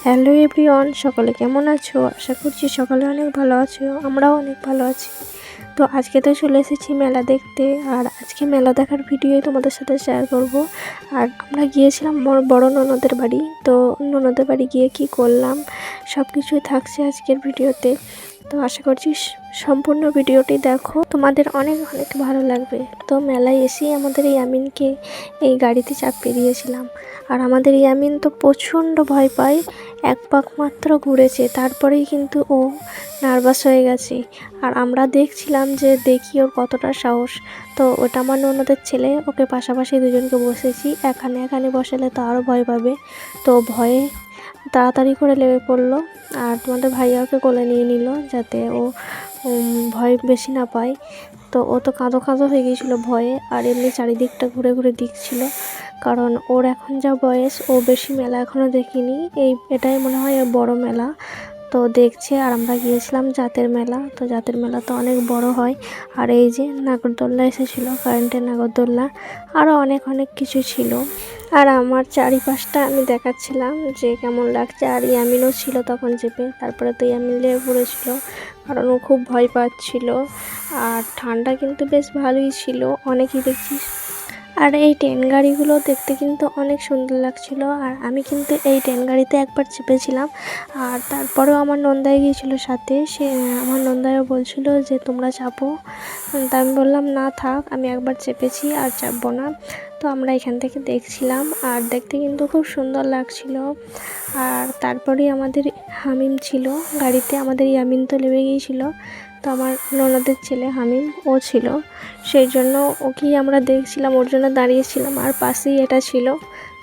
Hello everyone, সকলে কেমন আছো? আশা করছি সকলে অনেক ভালো আছো। আমরাও অনেক ভালো আছি। তো আজকে তো চলে এসেছি মেলা দেখতে, আর আজকে মেলা দেখার ভিডিওই তোমাদের সাথে শেয়ার করব। আর আমরা গিয়েছিলাম মোর বড় ননদের বাড়ি। তো ননদের বাড়ি গিয়ে কি করলাম সব কিছুই থাকছে আজকের ভিডিওতে। তো আশা করছি সম্পূর্ণ ভিডিওটি দেখো, তোমাদের অনেক অনেক ভালো লাগবে। তো মেলায় এসেই আমাদের ইয়ামিনকে এই গাড়িতে চাপিয়ে দিয়েছিলাম। আর আমাদের ইয়ামিন তো প্রচণ্ড ভয় পায়, এক পাক মাত্র ঘুরেছে, তারপরেই কিন্তু ও নার্ভাস হয়ে গেছে। আর আমরা দেখছিলাম যে দেখি ওর কতটা সাহস। তো ওটা আমার ননদের ছেলে, ওকে পাশাপাশি দুজনকে বসেছি। এখানে বসালে তো আরও ভয় পাবে। তো ভয়ে তাড়াতাড়ি করে নেমে পড়লো। আর তোমাদের ভাইয়া ওকে কোলে নিয়ে নিল যাতে ও ভয় বেশি না পায়। তো ও তো কাঁদো কাঁদো হয়ে গিয়েছিলো ভয়ে, আর এমনি চারিদিকটা ঘুরে ঘুরে দেখছিল, কারণ ওর এখন যা বয়স, ও বেশি মেলা এখনও দেখিনি। এটাই মনে হয় ওর বড় মেলা। তো দেখছে। আর আমরা গিয়েছিলাম জাতের মেলা। তো জাতের মেলা তো অনেক বড় হয়। আর এই যে নাগরদোল্লা এসেছিলো, কারেন্টের নাগরদোল্লা, আরও অনেক অনেক কিছু ছিল। আর আমার চারিপাশটা আমি দেখাচ্ছিলাম যে কেমন লাগছে। আর ইয়ামিনও ছিল তখন চেপে, তারপরে তো ইয়ামিন লেগে পড়েছিল, কারণ ও খুব ভয় পাচ্ছিল। আর ঠান্ডা কিন্তু বেশ ভালোই ছিল, অনেকই দেখছি। আর এই ট্রেন গাড়িগুলো দেখতে কিন্তু অনেক সুন্দর লাগছিল। আর আমি কিন্তু এই ট্রেন গাড়িতে একবার চেপেছিলাম। আর তারপরেও আমার নন্দাই গিয়েছিল সাথে, সে আমার নন্দাইও বলছিল যে তোমরা চাপো। তা আমি বললাম না থাক, আমি একবার চেপেছি আর চাপবো না। তো আমরা এখান থেকে দেখছিলাম, আর দেখতে কিন্তু খুব সুন্দর লাগছিল। আর তারপরেই আমাদের হামিম ছিল গাড়িতে, আমাদের ইয়ামিন তো নেমে গিয়েছিল। তো আমার ননদের ছেলে হামিম ও ছিল, সেই জন্য ওকেই আমরা দেখছিলাম, ওর জন্য দাঁড়িয়েছিলাম। আর পাশেই এটা ছিল,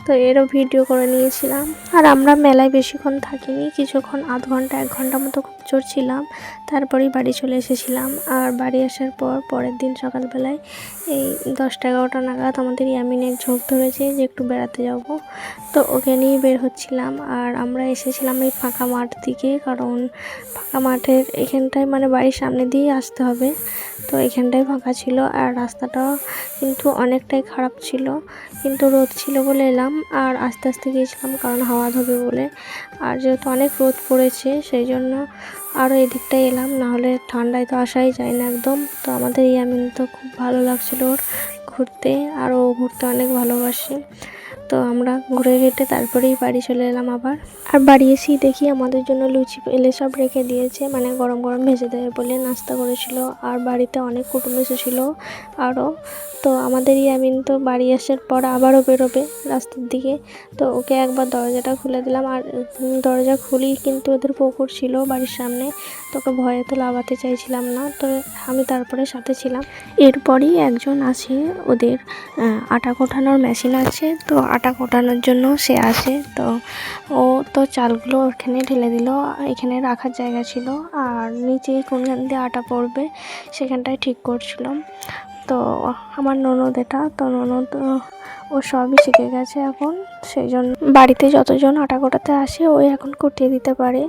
তো এরও ভিডিও করে নিয়েছিলাম। আর আমরা মেলায় বেশিক্ষণ থাকিনি, কিছুক্ষণ আধ ঘন্টা 1 ঘন্টা মতো চড়ছিলাম, তারপরেই বাড়ি চলে এসেছিলাম। আর বাড়ি আসার পর পরের দিন সকালবেলায় এই 10টা-11টা নাগাদ আমাদের ইয়ামিনের ঝোঁক ধরেছে যে একটু বেড়াতে যাব। তো ওকে নিয়ে বের হচ্ছিলাম। আর আমরা এসেছিলাম এই ফাঁকা মাঠ দিকে, কারণ ফাঁকা মাঠের এখানটায় মানে বাড়ির সামনে দিয়ে আসতে হবে। তো এখানটায় ফাঁকা ছিল, আর রাস্তাটাও কিন্তু অনেকটাই খারাপ ছিল, কিন্তু রোদ ছিল বলে এলাম। আর আস্তে আস্তে গিয়েছিলাম, কারণ হাওয়া ধরবে বলে। আর যেহেতু অনেক রোদ পড়েছে, সেই জন্য আরও এদিকটায় এলাম, নাহলে ঠান্ডায় তো আসাই যায় না একদম। তো আমাদের ইয়ামিন তো খুব ভালো লাগছিল ওর ঘুরতে, আর ও ঘুরতে অনেক ভালোবাসে। তো আমরা ঘুরে ঘেটে তারপরেই বাড়ি চলে এলাম আবার। আর বাড়ি এসেই দেখি আমাদের জন্য লুচি এলে সব রেখে দিয়েছে, মানে গরম গরম ভেজে দেবে বলে নাস্তা করেছিল। আর বাড়িতে অনেক কুটুম এসেছিলো আরও। তো আমাদের ইয়ামিন তো বাড়ি আসার পর আবারও বেরোবে রাস্তার দিকে। তো ওকে একবার দরজাটা খুলে দিলাম, আর দরজা খুলি কিন্তু ওদের পুকুর ছিল বাড়ির সামনে। তোকে ভয়ে তো লাফাতে চাইছিলাম না, তো আমি তারপরে সাথে ছিলাম। এরপরই একজন আসে, ওদের আটা কোটানোর মেশিন আছে, তো আটা কোটানোর জন্য সে আসে। তো ও তো চালগুলো ওখানে ঢেলে দিল, এখানে রাখার জায়গা ছিল, আর নিচেই কোনখান দিয়ে আটা পড়বে সেখানটায় ঠিক করছিলাম। তো আমার ননদ এটা, তো ননদ ও সবই শিখে গেছে এখন, সেই জন্য বাড়িতে যতজন আটা কোটাতে আসে ওই এখন কুটিয়ে দিতে পারে।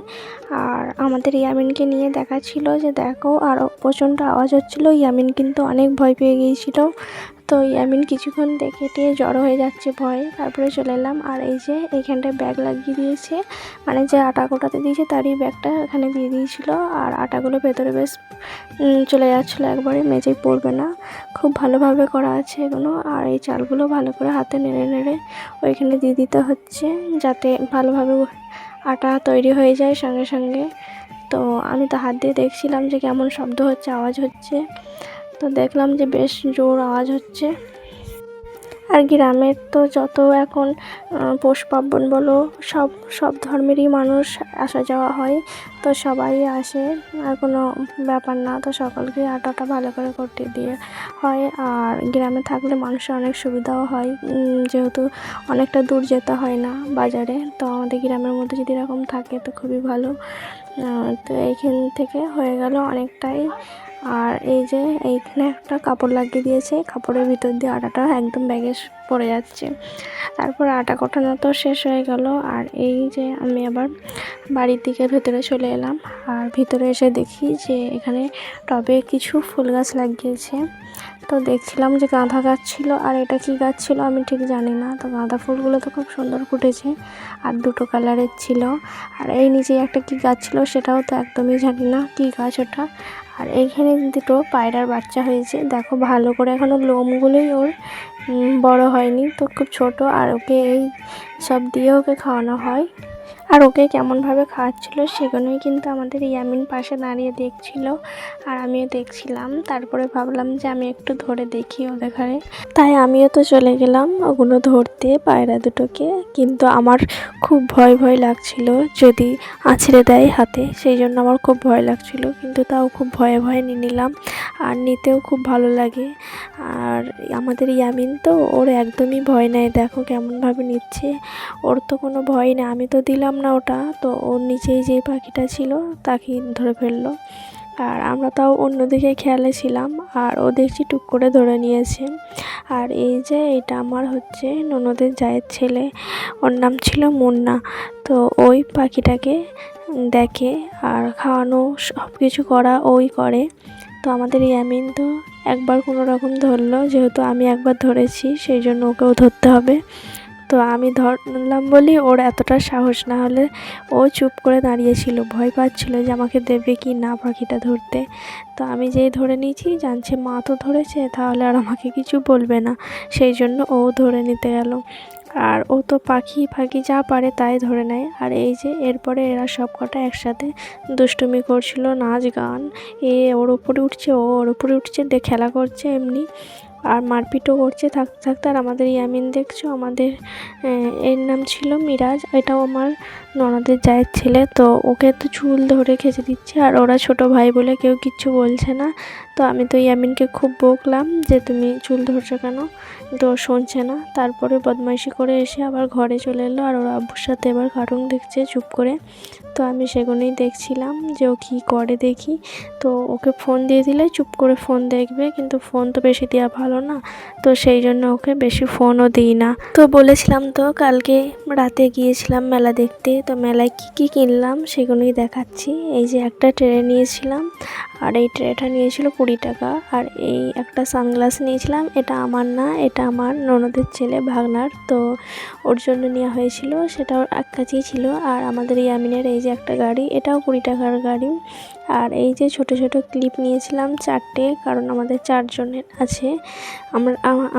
আর আমাদের ইয়ামিনকে নিয়ে দেখাচ্ছিল যে দেখো, আরও প্রচণ্ড আওয়াজ হচ্ছিলো। ইয়ামিন কিন্তু অনেক ভয় পেয়ে গিয়েছিল। তো ইয়ামিন কিছুক্ষণ দেখে টেয়ে জড়ো হয়ে যাচ্ছে ভয়ে, তারপরে চলে এলাম। আর এই যে এইখানটায় ব্যাগ লাগিয়ে দিয়েছে, মানে যে আটা কোটাতে দিয়েছে তারই ব্যাগটা এখানে দিয়ে দিয়েছিলো। আর আটাগুলো ভেতরে বেশ চলে যাচ্ছিলো, একবারে মেঝেই পড়বে না, খুব ভালোভাবে করা আছে এগুলো। আর এই চালগুলো ভালো করে হাতে নেড়ে নেড়ে ওইখানে দিয়ে দিতে হচ্ছে, যাতে ভালোভাবে আটা তৈরি হয়ে যায় সঙ্গে সঙ্গে। তো আমি তো হাত দিয়ে দেখছিলাম যে কেমন শব্দ হচ্ছে, আওয়াজ হচ্ছে। তো দেখলাম যে বেশ জোর আওয়াজ হচ্ছে। আর গ্রামের তো যত এখন পৌষ পার্বণ বলো, সব ধর্মেরই মানুষ আসা যাওয়া হয়, তো সবাই আসে, আর কোনো ব্যাপার না। তো সকলকে আটাটা ভালো করে করতে দিয়ে হয়। আর গ্রামে থাকলে মানুষের অনেক সুবিধাও হয়, যেহেতু অনেকটা দূর যেতে হয় না বাজারে। তো আমাদের গ্রামের মধ্যে যদি এরকম থাকে তো খুবই ভালো। তো এইখান থেকে হয়ে গেল অনেকটাই। আর এই যে এইখানে একটা কাপড় লাগিয়ে দিয়েছে, কাপড়ের ভিতর দিয়ে আটাটা একদম ব্যাগে পড়ে যাচ্ছে। তারপর আটা কোটানো তো শেষ হয়ে গেল। আর এই যে আমি আবার বাড়ির দিকে ভেতরে চলে এলাম। আর ভিতরে এসে দেখি যে এখানে টবে কিছু ফুল গাছ লাগিয়েছে। তো দেখছিলাম যে গাঁদা গাছ ছিল, আর এটা কি গাছ ছিল আমি ঠিক জানি না। তো গাঁদা ফুলগুলো তো খুব সুন্দর ফুটেছে, আর দুটো কালারের ছিল। আর এই নিচে একটা কি গাছ ছিল সেটাও তো একদমই জানি না কি গাছ ওটা। আর এইখানে দুটো পায়রার বাচ্চা হয়েছে, দেখো ভালো করে এখনো লোমগুলোই ওর বড় হয়নি, তো খুব ছোট। আর ওকে এই সব দিয়ে ওকে খাওয়ানো হয়। আর ওকে কেমনভাবে খাওয়াচ্ছিল সেগুলোই কিন্তু আমাদের ইয়ামিন পাশে দাঁড়িয়ে দেখছিল, আর আমিও দেখছিলাম। তারপরে ভাবলাম যে আমি একটু ধরে দেখি ওদের ঘরে, তাই আমিও তো চলে গেলাম ওগুলো ধরতে, পায়রা দুটোকে। কিন্তু আমার খুব ভয় ভয় লাগছিল যদি আছড়ে দেয় হাতে, সেই জন্য আমার খুব ভয় লাগছিল। কিন্তু তাও খুব ভয়ে ভয়ে নিয়ে নিলাম, আর নিতেও খুব ভালো লাগে। আর আমাদের ইয়ামিন তো ওর একদমই ভয় নেই, দেখো কেমনভাবে নিচ্ছে, ওর তো কোনো ভয় নেই। আমি তো দিলাম না ওটা, তো ওর নিচেই যে পাখিটা ছিল তাকেই ধরে ফেললো। আর আমরা তাও অন্যদিকে খেয়ালে ছিলাম, আর ও দেখছি টুক করে ধরে নিয়েছে। আর এই যে এটা আমার হচ্ছে ননদের জায়ের ছেলে, ওর নাম ছিল মুন্না। তো ওই পাখিটাকে দেখে আর খাওয়ানো সব কিছু করা ওই করে। তো আমাদের ইয়ামিন তো একবার কোনো রকম ধরলো, যেহেতু আমি একবার ধরেছি সেই জন্য ওকেও ধরতে হবে। তো আমি ধরলাম বলি ওর এতটা সাহস, না হলে ও চুপ করে দাঁড়িয়েছিল, ভয় পাচ্ছিল যে আমাকে দেবে কি না পাখিটা ধরতে। তো আমি যেই ধরে নিয়েছি, জানছে মা তো ধরেছে তাহলে আর আমাকে কিছু বলবে না, সেই জন্য ও ধরে নিতে গেল। আর ও তো পাখি ফাঁকি যা পারে তাই ধরে নেয়। আর এই যে এরপরে এরা সব কটা একসাথে দুষ্টুমি করছিল, নাচ গান, এ ওর উপরে উঠছে ও ওর উপরে উঠছে, খেলা করছে এমনি, আর মারপিটও করছে থাকতে থাকতে। আর আমাদের ইয়ামিন দেখছো, আমাদের এর নাম ছিল মিরাজ, এটাও আমার ননদের জায়ের ছেলে। তো ওকে তো চুল ধরে খেঁচে দিচ্ছে, আর ওরা ছোট ভাই বলে কেউ কিচ্ছু বলছে না। তো আমি তো ইয়ামিনকে খুব বকলাম যে তুমি চুল ধরছো কেন, তো শুনছে না। তারপরে বদমাইশি করে এসে আবার ঘরে চলে এলো, আর ওর আব্বুর সাথে এবার কার্টুন দেখছে চুপ করে। তো আমি সেগুলোই দেখছিলাম যে ও কী করে দেখি। তো ওকে ফোন দিয়ে দিলে চুপ করে ফোন দেখবে, কিন্তু ফোন তো বেশি দেওয়া ভালো না, তো সেই জন্য ওকে বেশি ফোনও দিই না। তো বলেছিলাম তো কালকে রাতে গিয়েছিলাম মেলা দেখতে, তো মেলায় কি কি কিনলাম সেগুলোই দেখাচ্ছি। এই যে একটা ট্রে নিয়েছিলাম, আর এই ট্রেটা নিয়েছিল 20 টাকা। আর এই একটা সানগ্লাস নিয়েছিলাম, এটা আমার না, এটা আমার ননদের ছেলে ভাগনার, তো ওর জন্য নেওয়া হয়েছিল, সেটা ওর এক কাছেই ছিল। আর আমাদের ইয়ামিনের এই যে একটা গাড়ি, এটাও 20 টাকার গাড়ি। আর এই যে ছোট ছোট ক্লিপ নিয়েছিলাম 4টে, কারণ আমাদের 4 জনের আছে,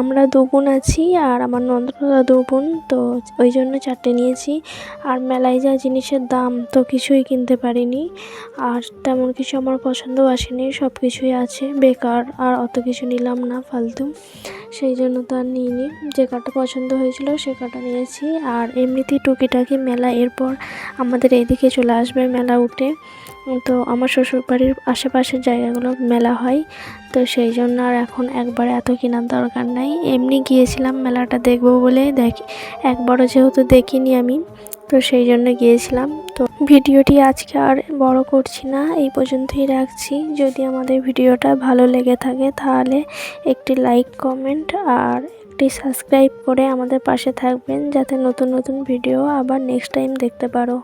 আমরা 2 বোন আছি, আর আমার নন্দরা 2 বোন, তো ওই জন্য 4টে নিয়েছি। আর মেলায় যা জিনিসের দাম, তো কিছুই কিনতে পারিনি, আর তেমন কিছু আমার পছন্দও আসেনি, সব কিছুই আছে বেকার, আর অত কিছু নিলাম না ফালতু, সেই জন্য তো আর নিইনি। যে কাটা পছন্দ হয়েছিল সে কাটা নিয়েছি। আর এমনিতেই টুকিটাকি মেলা, এরপর আমাদের এইদিকে চলে আসবে মেলা উঠে, তো আমার শ্বশুরবাড়ির আশেপাশের জায়গাগুলো মেলা হয়, তো সেই জন্য আর এখন একবারে এত কেনার দরকার নাই। এমনি গিয়েছিলাম মেলাটা দেখবো বলে, একবারও যেহেতু দেখিনি আমি, তো সেই জন্য গিয়েছিলাম। তো ভিডিওটি আজকে আর বড় করছি না, এই পর্যন্তই রাখছি। যদি আমাদের ভিডিওটা ভালো লেগে থাকে তাহলে একটি লাইক, কমেন্ট আর একটি সাবস্ক্রাইব করে আমাদের পাশে থাকবেন, যাতে নতুন নতুন ভিডিও আবার নেক্সট টাইম দেখতে পারো।